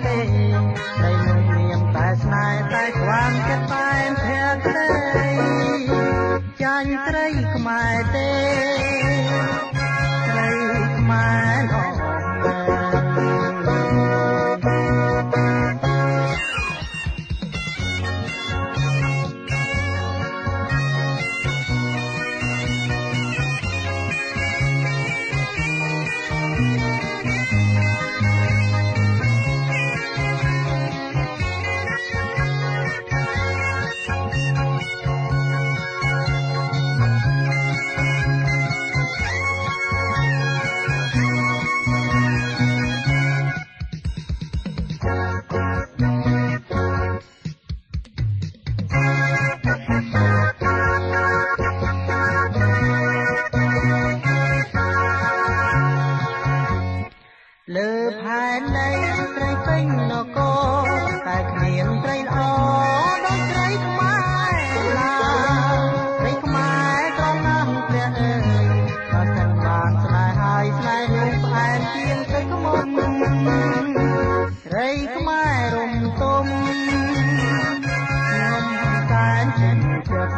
ទេតែនឹងមានតែស្នេហ៍តែស្វាងចិត្តតែភក្តីចាញ់ត្រីខ្មែរទេត្រីខ្មែរអស់លើផែនដីត្រីពេញនគរតែគ្មានត្រីល្អដូចត្រីខ្មែរឡើយត្រីខ្មែរត្រង់ណាស់ព្រះអើយបើសិនបានស្នេហ៍ហើយស្នេហ៍នោះផ្អែមជាងទឹកខ្មុំត្រីខ្មែររំទុំខ្ញុំតែចិនចិត្ត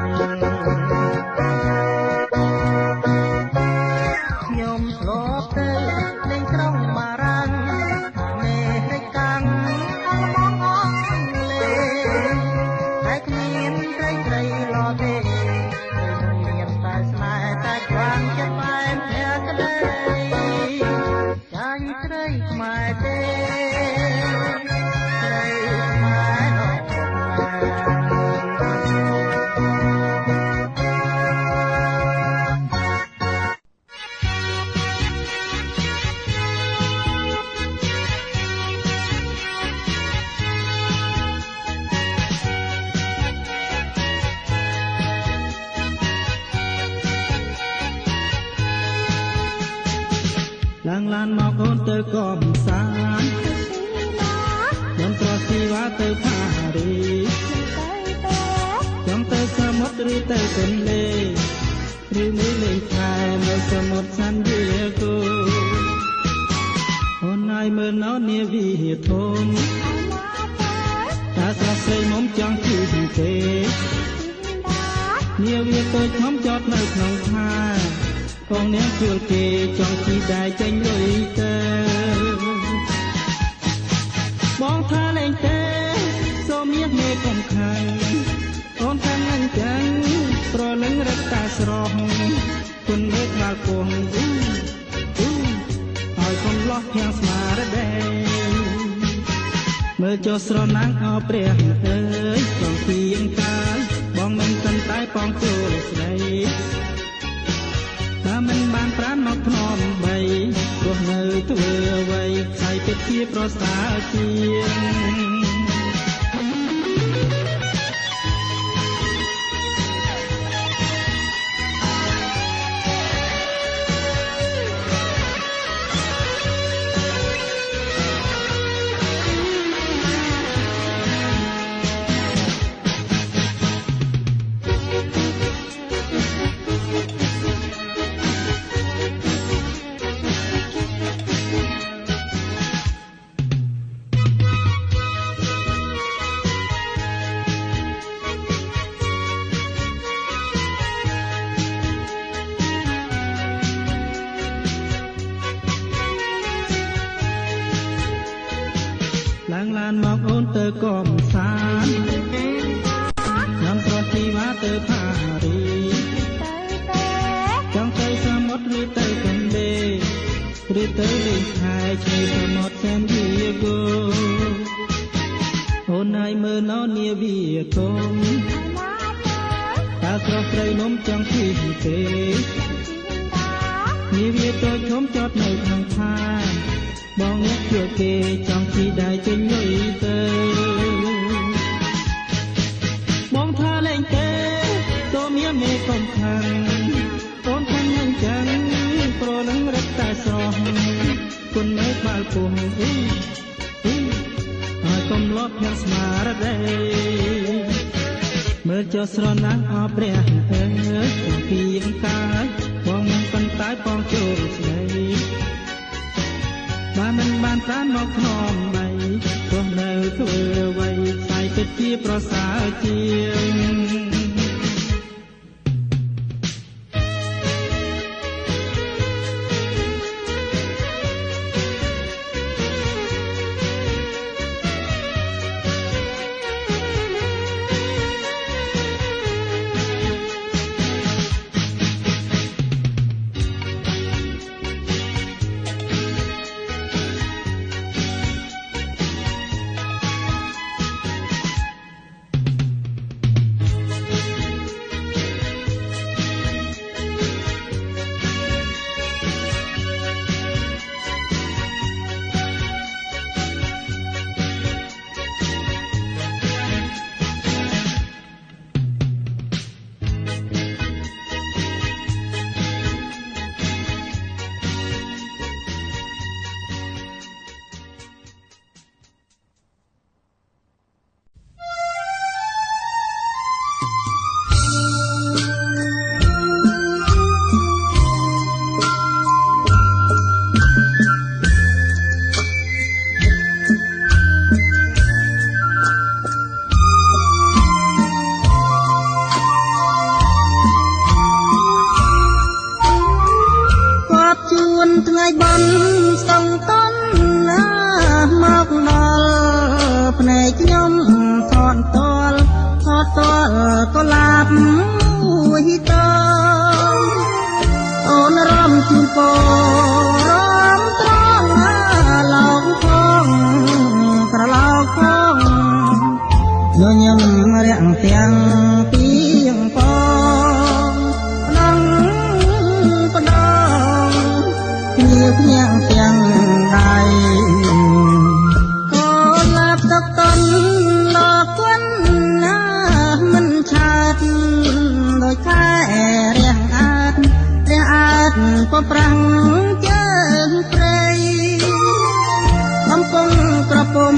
ខ្ញុំធ្លាប់ទៅលេងក្រុងបារាំងមេរិកាំងអលម៉ង់អង់គ្លេសតែគ្មានត្រីល្អទេមានតែស្នេហ៍តែខ្វាងចិត្តបែបភក្តីចាញ់ត្រីខ្មែរទេត្រីខ្មែរអស់ឡើងឡានមកអូនទៅកំសាន្តខ្ញុំប្រស៊ីវ៉ាទៅផារីខ្ញុំទៅសមុទ្រឬទៅទន្លេឬមួយលេងខែនៅសមុទ្រសាន់ឌីអេហ្គោអូនហើយមើលណោនាវាធំតាស្រស់ស្រីមុំចង់ជឿទេនាវាតូចខ្ញុំចតនៅក្នុងផាកងនាងជួលគេចង់ជីដែរចេញលុយទៅបងថាលេងទេសូមមានមេកំខាំងអូនខាងអញ្ចឹងប្រលឹងរត់តាស្រស់គុណមេខ្លាល់ពងហើយកុំលោះខាងស្មារតីមើលចុះស្រណាំងអោព្រះអើយចង់ពីអង្កាយបងមិនសិនតែបងចូលស្រីถ้ามันบานปราณนอกพนอมใบรวมเนยตัวไว้ใส่เป็ดที่ประสาเจียงឡើងឡានមកអូនទៅកំសាន្តខ្ញុំស្រស់ជីវ៉ាទៅផារីចង់ទៅសមុទ្រឬទៅទន្លេឬទៅលេងខែឆ្នេរសមុទ្រសាន់ឌីអេហ្គោអូនហើយមើលណោនាវាកុំតាស្រស់ស្រីនំចង់ជីទេនាវាតូចខ្ញុំចតនៅក្នុងផាបងអ្នកជួគេចង់ជីដែរចេញលុយទៅបងថាលេងទេសូមមានមេកំខាំងអូនខាងអញ្ចឹងប្រលឹងរត់តែស្រស់គុណមេក្បាលពងហើយកុំលោះខាងស្មារតីមើលចុះស្រណាំងអោព្រះអើយពីអង្កាយបងមិនប៉ុន្តែបងចូលស្រីបានមិនបានប្រាណមកខ្នំបី ស់នៅធ្វើអ្វីខ្សែពិតជាប្រសើរជាងថ្ងៃបន់សងតន់ណាមកដល់ភ្នែកខ្ញុំថត់តល់ក៏ឡាប់មួយតអូនរំជូនពររំត្រង់លោកផងក្រឡោកផងញញឹមរាំងទាំងពីងផងនឹងបដងគ្នាទាំងដៃក៏ឡាប់ទឹកតន់លោកគុណណាមិនឆាតដោយខែរាំងអាតក៏ប្រាំងជើងព្រៃកំពុងក្រពុំ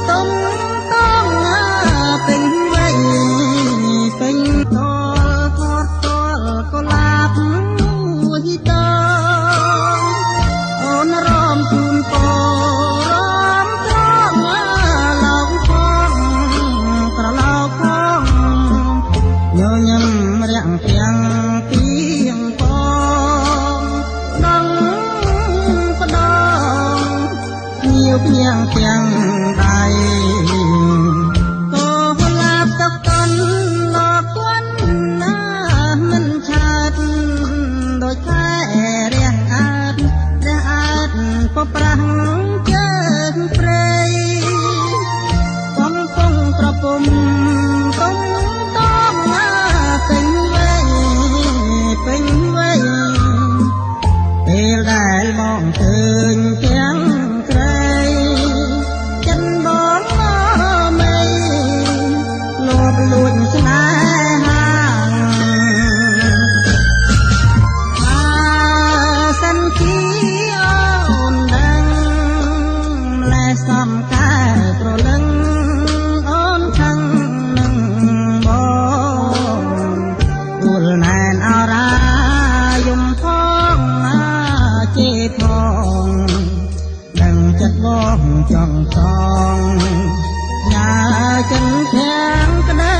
ទុំតងពេញវ័យពេញតលថតតលក៏ឡាប់មួយតអូនរំជូនពររំត្រង់លោកផងក្រឡោកផងញញឹមរាំងទាំងពីងផងដល់បដងភ្ញៀវទាំងដៃក៏ឡាប់ទឹកតន់លោកគុណណាមិនឆាតដោយខែរាំងអាតក៏ប្រាំងជើងព្រៃកំពុងក្រពុំទុំតងពេញវ័យពេលដែលមកឃើញទាំងក្រៃចិនបងមេលោបលួចស្នេហាសិនជាអូនដឹងម្លេះសំកែប្រលឹងអូនខឹងនឹងបងគួលណែនអរាយំផងជេផងដឹងចិត្តបងចង់តងញ៉ាចិនទាំងក្ដី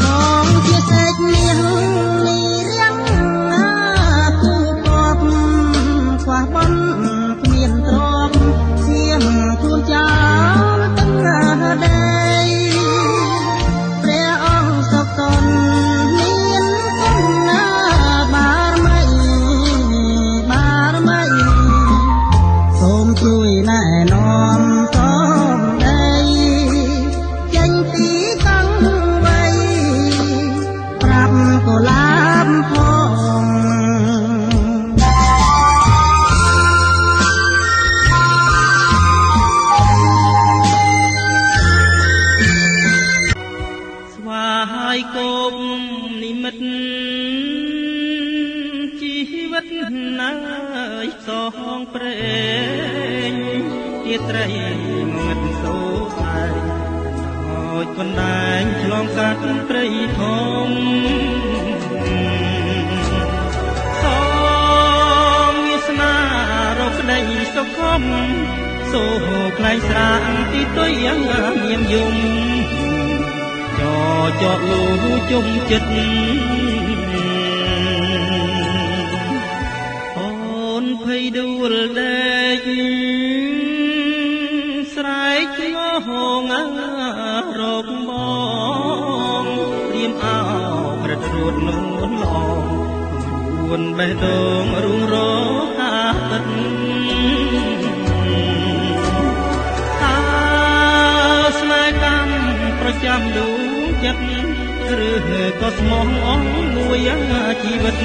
បងជាសេចនាងនេះរៀងគូកបខ្វះបន់គ្មានទ្រព្យឈាមខ្លួនចោលទាំងដីព្រះអង្គសុខតនមានគុណណាបារមីសូមជួយណែនាំសំដីចេញពីកង្វៃប្រាប់កុលាបផងស្វាយគោមនិមិត្តជីវិតណាយសងព្រេងជាត្រីងឹតសូតែដោយបណ្ដែងឆ្លងកាត់ព្រៃធំសូមវាសនារកក្ដីសុខំស សូខ្លែងស្រាងទីទុយយ៉ាងមានយំចកលូជុំចិត្តអូនភ័យដួលដែកស្រែកងហងរកបងព្រៀមអោក្រឹតរួតនូនល្អរួនបេះដូងរុងរកាទឹកតាស្នេហ៍កម្មប្រចាំដួងចិត្តឬក៏ស្មោះអងមួយជីវិត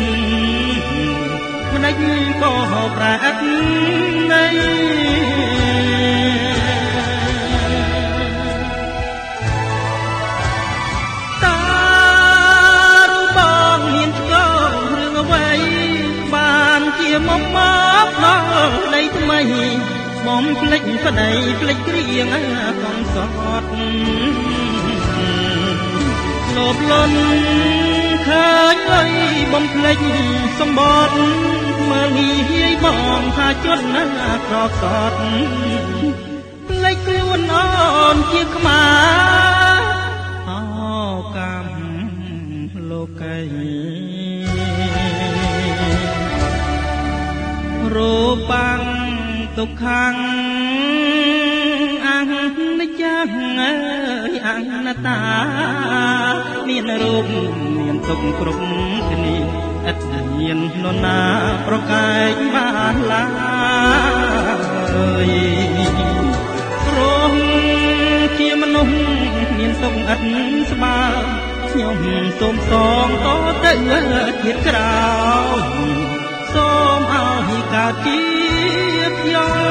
មិនដេចក៏ប្រែឥតនៃតារូបបងមានឆ្កងរឿងអ្វីបានជាមកដល់ដីថ្មីបំភ្លេចប្តីភ្លេចគ្រៀងកំសត់លោភលន់ឃើញអីបំភ្លេចសម្បត្តិមើលងាយបងថាជន់ណាក្រសត់ភ្លេចខ្លួនអូនជាខ្មាអោកម្មលោកីរូបាំងទុក្ខំអនិច្ចំអើយអនត្តាមានរូបមានទុក្ខគ្រប់គ្នាឥតមាននរណាប្រកែកបានឡើយរងជាមនុស្សមានសុខឥតស្បើយខ្ញុំសូមសងតទៅជាតិក្រោយសូមឲ្យកើតជាខ្ញុំ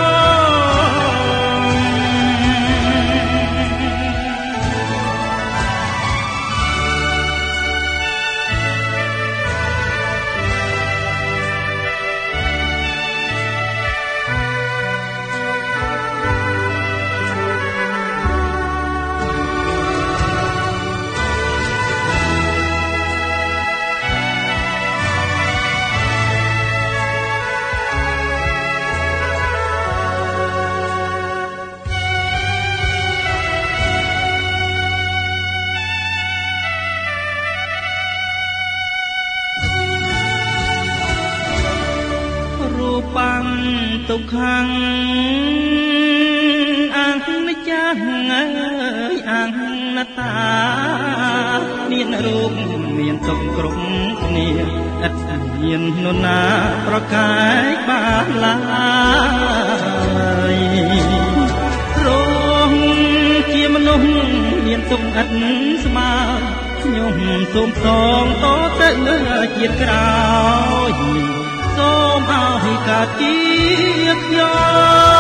បាំងទុក្ខំអនិច្ចំអើយអនត្តាមានរូបមានទុក្ខគ្រប់គ្នាឥតមាននរណាប្រកែកបានឡើយរងជាមនុស្សមានទុក្ខឥតស្មើខ្ញុំសូមសងតទៅជាតិក្រោយសូមឲ្យកើតជាខ្ញុំ